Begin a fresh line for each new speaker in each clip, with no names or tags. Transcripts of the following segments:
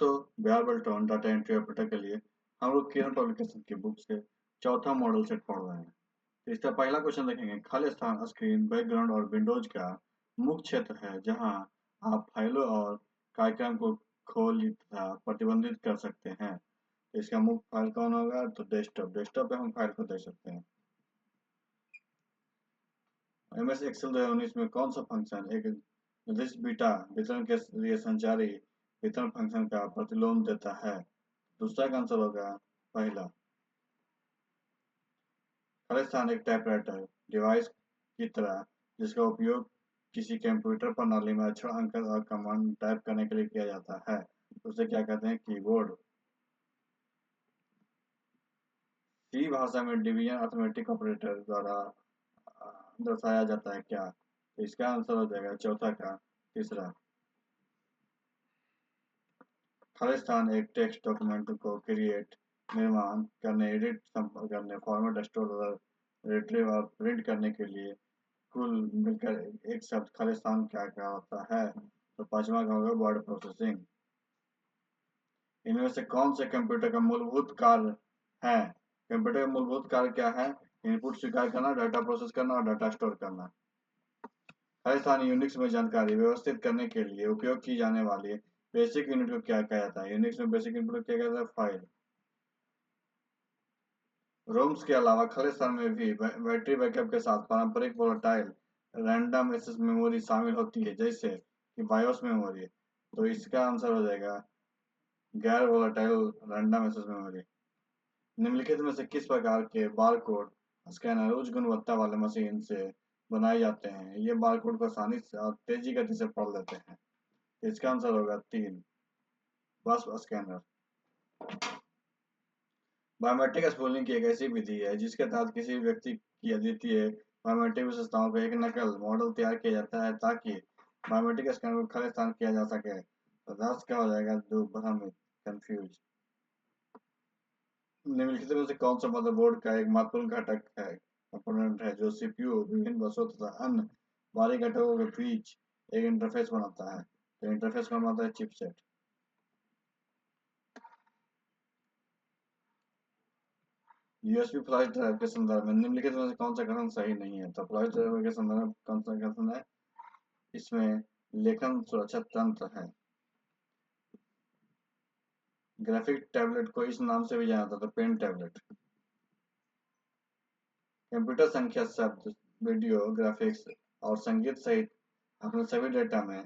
दोस्तों, Bihar बोल्टोन data entry operator के लिए हम लोग किरण पब्लिकेशन की बुक से चौथा मॉडल सेट पढ़ रहे हैं। तो इसका पहला क्वेश्चन देखेंगे। खाली स्थान स्क्रीन, बैकग्राउंड और विंडोज का मुख्य क्षेत्र है जहां आप फाइलों और कार्यक्रम को खोल तथा प्रतिबंधित कर सकते हैं। तो इसका मुख्य फाइल कौन होगा? तो डेस्कटॉप। डेस्कटॉप पे हम फाइल को देख सकते हैं। MS एक्सेल 2019 में कौन सा फंक्शन एक निर्दिष्ट बीटा वितरण के लिए संचारी वितरण फंक्शन का प्रतिलोम देता है? दूसरा का आंसर होगा पहला। खाली स्थान एक टाइपराइटर डिवाइस की तरह जिसका उपयोग किसी कंप्यूटर प्रणाली में अक्षर, अंक और कमांड टाइप करने के लिए किया जाता है। उसे क्या कहते हैं? कीबोर्ड। सी भाषा में डिवीजन अरिथमेटिक ऑपरेटर द्वारा दर्शाया जाता है क्या? तो इसका आंसर हो जाएगा चौथा का तीसरा। खाली स्थान एक टेक्स्ट डॉक्यूमेंट को क्रिएट, निर्माण करने, एडिट करने, फॉर्मेट, स्टोर, रिट्रीव और प्रिंट करने के लिए कुल मिलकर एक शब्द खाली स्थान क्या क्या होता है? तो पांचवा का होगा वर्ड प्रोसेसिंग। इनमें से कौन से कंप्यूटर का मूलभूत कार्य है? कंप्यूटर का मूलभूत कार्य क्या है? इनपुट स्वीकार करना, डाटा प्रोसेस करना और डाटा स्टोर करना। खाली स्थान यूनिक्स में जानकारी व्यवस्थित करने के लिए उपयोग की जाने वाली बेसिक यूनिट को क्या कहा जाता है? यूनिक्स में बेसिक यूनिट को क्या कहता है? फाइल। रोम्स के अलावा खाली स्थान में भी बैटरी बैकअप के साथ पारंपरिक वोलेटाइल रैंडम एक्सेस मेमोरी शामिल होती है, जैसे कि बायोस मेमोरी। तो इसका आंसर हो जाएगा गैर वोलेटाइल रैंडम एक्सेस मेमोरी। निम्नलिखित में से किस प्रकार के बारकोड स्कैनर उच्च गुणवत्ता वाले मशीन से बनाए जाते हैं? ये बारकोड को आसानी से और तेजी गति से पढ़ लेते हैं। इसका आंसर होगा 3, बस स्कैनर। बायोमेट्रिक स्पूलिंग की एक ऐसी विधि है जिसके तहत किसी व्यक्ति की अद्वितीय बायोमेट्रिक विशेषताओं का एक नकल मॉडल तैयार किया जाता है ताकि बायोमेट्रिक स्कैनर को खाली स्थान किया जा सके। तो 10 का हो जाएगा 2, भ्रमित, कंफ्यूज। निम्नलिखित में से कौन सा मदरबोर्ड का एक महत्वपूर्ण घटक है, कंपोनेंट है, जो सीपीयू, विभिन्न बसों तथा अन्य बाहरी घटकों के बीच एक इंटरफेस बनाता है? तो इंटरफेस कौन बनाता है? चिपसेट। यूएसबी फ्लैश ड्राइव के संदर्भ में निम्नलिखित में से कौन सा कथन सही नहीं है? तो फ्लैश ड्राइव के संदर्भ में कौन सा कथन है? इसमें लेखन सुरक्षा तंत्र है। ग्राफिक टैबलेट को इस नाम से भी जाना जाता है, पेन टैबलेट। कंप्यूटर संख्या शब्द, वीडियो, ग्राफिक्स और संगीत सहित अपने सभी डेटा में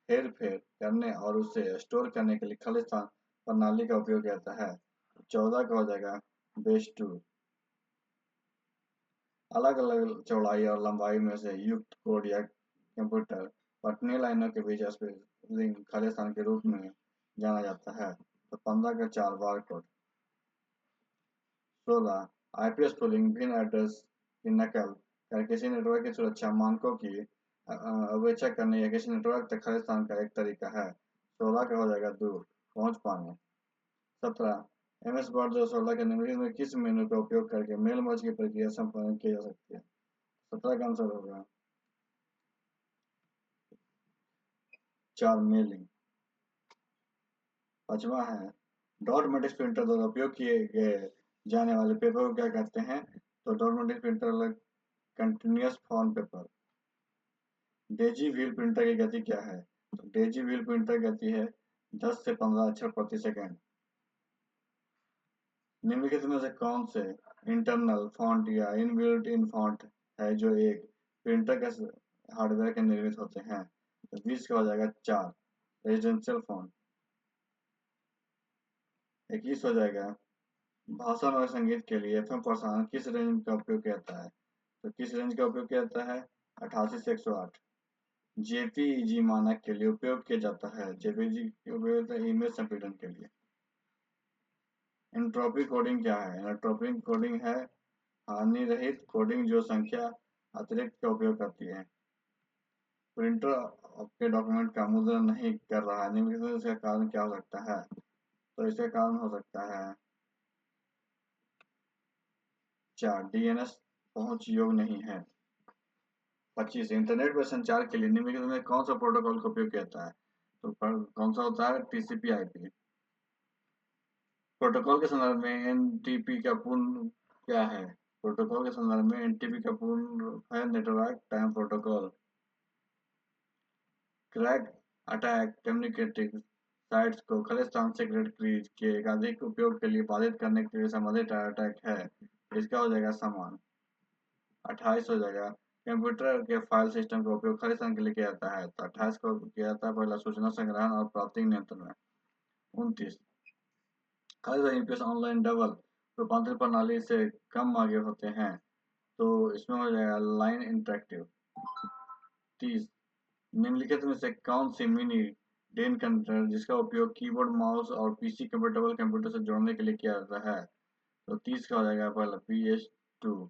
हेर फेर करने और उसे स्टोर करने के लिए खाली स्थान प्रणाली का उपयोग करता है। 14 का हो जाएगा बेस 2। अलग अलग चौड़ाई और लंबाई में से युक्त कोड या कंप्यूटर पठनीय लाइनों के बीच स्पेसिंग खाली स्थान के रूप में जाना जाता है। तो 15 का 4, बार कोड। 16 आईपी स्पूलिंग, भिन्न एड्रेस की नकल कर किसी नेटवर्क की सुरक्षा मानकों की अवेक्षा करने या किसी नेटवर्क तक खाली स्थान का एक तरीका है। 16 का हो जाएगा दूर पहुंच पाने। 17 MS वर्ड 16 के निम्नलिखित में किस मेनू का उपयोग करके मेल मर्ज की प्रक्रिया संपन्न की जा सकती है? 17 का आंसर होगा 4, मेलिंग। 5वां है डॉट मैट्रिक्स प्रिंटर द्वारा उपयोग किए गए जाने वाले पेपर को क्या कहते हैं? तो dot matrix printer continuous form paper. Daisy wheel printer की गति क्या है? तो डेजी व्हील प्रिंटर गति है 10 से 15 अक्षर प्रति सेकंड। निम्नलिखित में से कौन से इंटरनल फॉन्ट या इनबिल्ट इन फॉन्ट है जो एक प्रिंटर के हार्डवेयर के निर्मित होते हैं? तो 20 का हो जाएगा 4, रेजिडेंशियल फॉन्ट। 21 हो जाएगा भाषण और संगीत के लिए एफएम प्रसारण किस रेंज का उपयोग किया जाता है? तो किस रेंज का उपयोग किया जाता है? 88 से 108। जेपीईजी मानक के लिए उपयोग किया जाता है। जेपीईजी उपयोग होता है इमेज संपीड़न के लिए। एंट्रोपी कोडिंग क्या है? एंट्रोपी कोडिंग है हानि रहित कोडिंग जो संख्या अतिरिक्त का उपयोग करती है। प्रिंटर आपके डॉक्यूमेंट का मुद्रण नहीं कर रहा है, निम्नलिखित में इसका कारण क्या हो सकता है? तो इसका कारण हो सकता है 4, डीएनएस पहुंच योग्य नहीं है। 25 इंटरनेट पर संचार के लिए निम्नलिखित में कौन सा प्रोटोकॉल का उपयोग किया जाता है? तो कौन सा होता है? TCP IP. प्रोटोकॉल के संदर्भ में एनटीपी का पूर्ण क्या है? प्रोटोकॉल के संदर्भ में एनटीपी का पूर्ण रूप है network time protocol. Crack attack communicative sites को खालिस्तान सिगरेट कीज के एकाधिक उपयोग के लिए बाधित करने के लिए संबंधित अटैक है। इसका हो जाएगा समान 28 हो जाएगा। कंप्यूटर के फाइल सिस्टम का उपयोग खालिस्तान के लिए किया जाता है तो 28 को किया जाता है पहला सूचना संग्रहण और प्राप्ति नियंत्रण में। 29 खालिस्तान यूपीएस ऑनलाइन डबल रूपांतरण प्रणाली से कम आगे होते हैं तो इसमें हो जाएगा लाइन इंटरेक्टिव। 30 निम्नलिखित में से कौन सी मिनी डेन कंट्रोलर जिसका उपयोग कीबोर्ड माउस और पीसी कंपेटेबल कंप्यूटर से जोड़ने के लिए किया जाता है? तो 30 का हो जाएगा पहला PS2।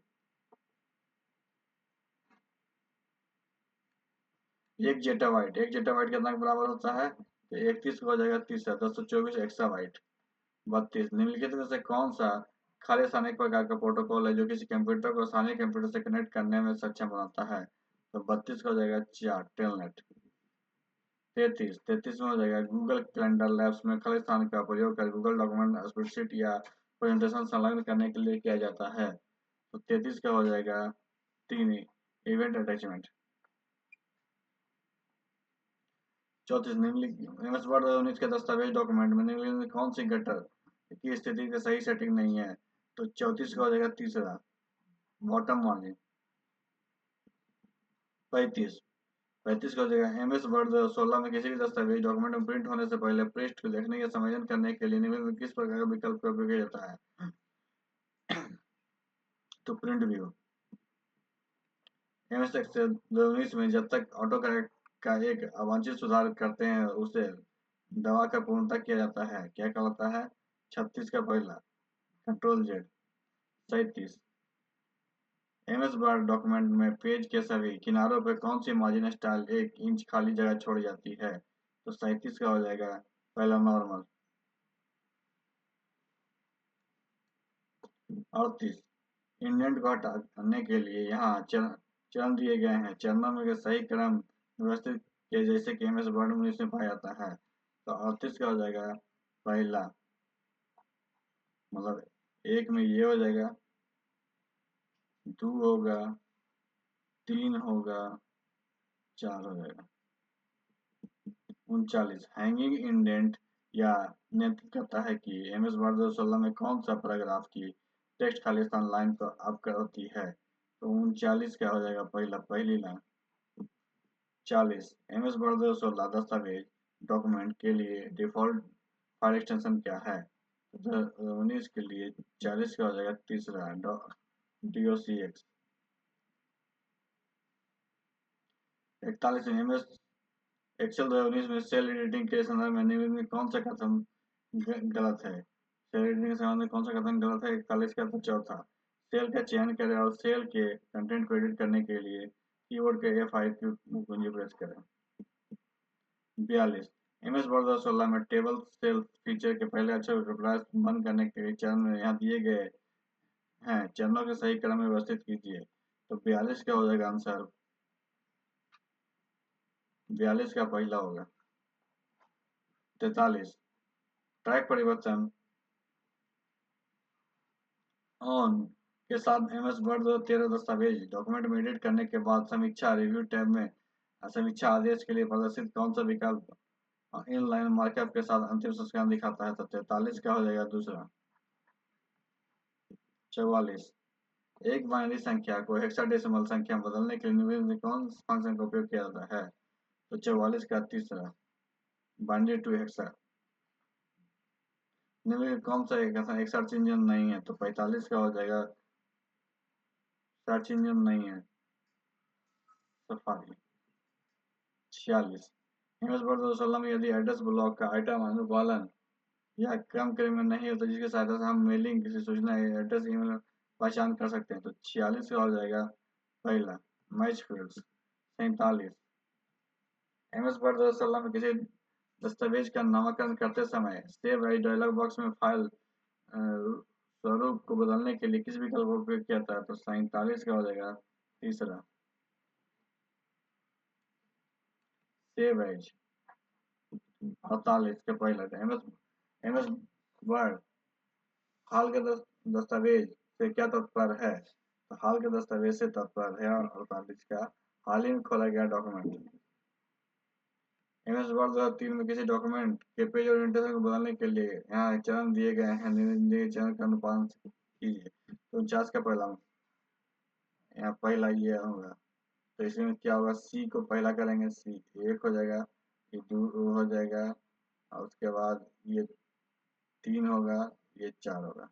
एक जेटाबाइट कितना के बराबर होता है? तो 31 का हो जाएगा तीसरा 1024 एक्साबाइट। 32 निम्नलिखित में से कौन सा खाली स्थानिक प्रकार का प्रोटोकॉल है जो किसी कंप्यूटर को स्थानीय कंप्यूटर से कनेक्ट करने में सक्षम बनाता है? तो 32 का हो जाएगा 4 टेलनेट। 33 में हो जाएगा गूगल कैलेंडर लैब्स में खाली स्थान का प्रयोग कर गूगल डॉक्यूमेंट स्प्रेडशीट या प्रेजेंटेशन संलग्न करने के लिए किया जाता है। तो 33 का हो जाएगा 3 इवेंट अटैचमेंट। 34 निम्नलिखित एमएस वर्ड 19 के दस्तावेज डॉक्यूमेंट में निम्नलिखित में कौन सी गटर की स्थिति की सही सेटिंग नहीं है? तो 34 का हो जाएगा तीसरा बॉटम मार्जिन। 35 35 का हो जाएगा एमएस वर्ड 16 में किसी भी दस्तावेज डॉक्यूमेंट में प्रिंट होने से पहले पृष्ठ को देखने या समायोजन करने के लिए निम्नलिखित में किस प्रकार का विकल्प का उपयोग किया जाता है? तो प्रिंट व्यू। एमएस एक्सेल 2019 में जब तक ऑटो करेक्ट का एक अवांछित सुधार करते हैं उसे दवा का पूर्णतः किया जाता है क्या कहलाता है? 36 का पहला control Z. 37 MS word document में पेज के सभी किनारों पर कौन सी मार्जिन स्टाइल 1 इंच खाली जगह छोड़ जाती है? तो 37 का हो जाएगा पहला नॉर्मल। 38 इंडेंट को हटाने के लिए यहाँ चरण दिए गए हैं चरणों में सही क्रम व्यवस्थित के जैसे कि एमएस वर्ड में इसमें पाया जाता है। तो 38 का हो जाएगा पहला मतलब एक में ये हो जाएगा 2 होगा 3 होगा 4 हो जाएगा। 39 हैंगिंग इंडेंट या नियंत्रित करता है कि एमएस वर्ड 2016 में कौन सा पैराग्राफ की टेक्स्ट खालिस्तान लाइन को अप करती है? तो 39 का हो जाएगा पहली लाइन। 40 एमएस वर्ड 2016 दस्तावेज डॉक्यूमेंट के लिए डिफ़ॉल्ट फाइल एक्सटेंशन क्या है? तो 19 के लिए 40 का हो जाएगा तीसरा docx। 41 एमएस एक्सेल 2019 में सेल एडिटिंग के संदर्भ में निम्न में कौन सा कथन गलत है? सेल एडिटिंग के संबंध में कौन सा कथन गलत है? 41 का तो चौथा सेल का चयन करें और सेल के कंटेंट को एडिट करने के लिए कीबोर्ड के F5 की कुंजी प्रेस करें। 42 एमएस वर्ड 2016 में टेबल सेल फीचर के पहले अक्षर को रिप्लेस बंद करने के लिए चरण में यहाँ दिए गए हैं चरणों के सही क्रम में व्यवस्थित कीजिए। तो 42 का हो जाएगा आंसर 42 का पहला होगा। 43 ट्रैक परिवर्तन ऑन के साथ एमएस वर्ड 13 दस्तावेज डॉक्यूमेंट में एडिट करने के बाद समीक्षा रिव्यू टैब में समीक्षा आदेश के लिए प्रदर्शित कौन सा विकल्प इनलाइन मार्कअप के साथ अंतिम संस्करण दिखाता है? तो 43 का हो जाएगा दूसरा। 44 एक बाइनरी संख्या को हेक्साडेसिमल संख्या में बदलने के लिए निम्नलिखित में कौन फंक्शन का उपयोग किया जाता है? तो 44 का तीसरा बाइनरी टू हेक्सा। निम्नलिखित कौन सा एक सर्च इंजन नहीं है? तो 45 का हो जाएगा सर्च इंजन नहीं है सफारी। 46 एमएस वर्ड 2016 में यदि एड्रेस ब्लॉक का आइटम अनुपालन या क्रम में नहीं होता जिसकी सहायता से हम मेलिंग किसी सूचना एड्रेस ईमेल पहचान कर सकते हैं? तो 46 का हो जाएगा पहला मैच फील्ड्स। 47 एमएस वर्ड 2016 में किसी दस्तावेज का नामकरण करते समय सेव एज डायलॉग बॉक्स में फाइल स्वरूप को बदलने के लिए किस विकल्प का उपयोग किया था? तो 47 का हो जाएगा तीसरा सेव एज। 48 का पहला एमएस एमएस वर्ड हाल के दस्तावेज से क्या तात्पर्य है? तो हाल के दस्तावेज से तात्पर्य है अर्थात इसका हाल ही में खोला गया डॉक्यूमेंट। एमएस वर्ड 2003 में किसी डॉक्यूमेंट के पेज ओरिएंटेशन को बदलने के लिए यहाँ चरण दिए गए हैं, दिए चरण का अनुपालन कीजिए। तो 49 का पहला यहाँ पहला ये होगा, तो इसमें क्या होगा, सी को पहला करेंगे, सी 1 हो जाएगा, ये 2 हो जाएगा, और उसके बाद ये 3 होगा, ये 4 होगा।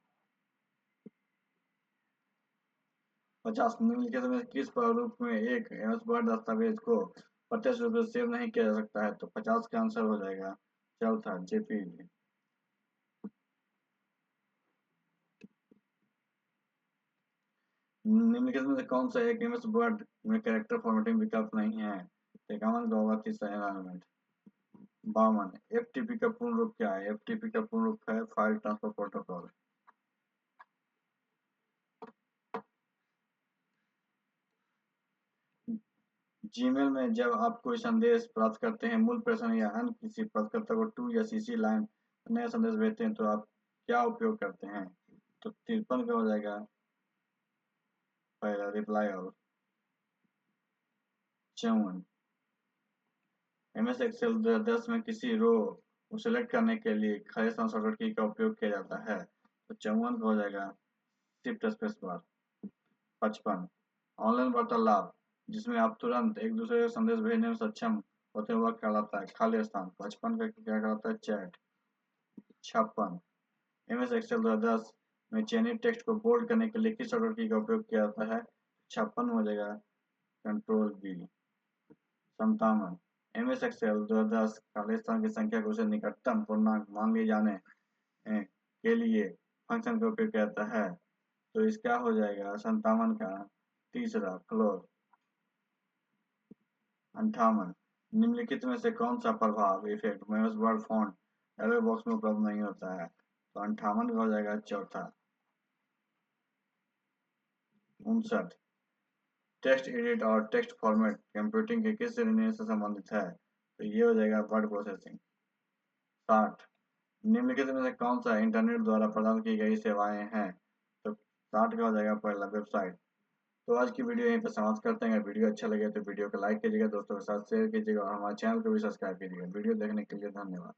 50 निम्नलिखित में किस प्रारूप में एक एमएस वर्ड दस्तावेज को प्रत्यक्ष रूप से सेव नहीं किया जा सकता है? तो 50 का आंसर हो जाएगा चौथा, जेपीजी। निम्नलिखित में से कौन सा एक एमएस वर्ड में कैरेक्टर फॉर्मेटिंग विकल्प नहीं है? 51 का होगा तीसरा एनवायरनमेंट। 52 एफटीपी का पूर्ण रूप क्या है? एफटीपी का पूर्ण रूप है फाइल ट्रांसफर प्रोटोकॉल। जीमेल में जब आप कोई संदेश प्राप्त करते हैं, मूल प्रश्न या अन्य किसी प्राप्तकर्ता को टू या सीसी लाइन नया संदेश भेजते हैं, तो आप क्या उपयोग करते हैं? तो 53 का हो जाएगा पहला रिप्लाई ऑल। 54 एमएस एक्सेल 2010 में किसी रो को सिलेक्ट करने के लिए खड़े शॉर्टकट की का उपयोग किया जाता है? तो 54 का हो जाएगा शिफ्ट स्पेस बार। 55 ऑनलाइन वार्तालाप जिसमें आप तुरंत एक दूसरे को संदेश भेजने में सक्षम होते हुए कहलाता है खाली स्थान। 55 का क्या कहलाता है? चैट। 56 एमएस एक्सेल 2010 में चयनित टेक्स्ट को बोल्ड करने के लिए किस शॉर्टकट की का उपयोग किया जाता है? 56 हो जाएगा कंट्रोल बी। 57 एमएस एक्सेल 2010 खाली स्थान की संख्या को उसे निकटतम पूर्णांक मान लिए जाने के लिए फंक्शन का उपयोग किया जाता है। तो इसका हो जाएगा 57 का तीसरा फ्लोर। 58 निम्नलिखित में से कौन सा प्रभाव effect MS Word font dialog box में उपलब्ध नहीं होता है? तो 58 का हो जाएगा चौथा। 59 टेक्स्ट एडिट और टेक्स्ट फॉर्मेट कंप्यूटिंग के किस श्रेणी से संबंधित है? तो ये हो जाएगा वर्ड प्रोसेसिंग। 60 निम्नलिखित में से कौन सा इंटरनेट द्वारा प्रदान की गई सेवाएं हैं? तो 60 का हो जाएगा पहला वेबसाइट। तो आज की वीडियो यहीं पर समाप्त करते हैं। अगर वीडियो अच्छा लगे तो वीडियो को लाइक कीजिएगा, दोस्तों के साथ शेयर कीजिएगा और हमारे चैनल को भी सब्सक्राइब कीजिएगा। वीडियो देखने के लिए धन्यवाद।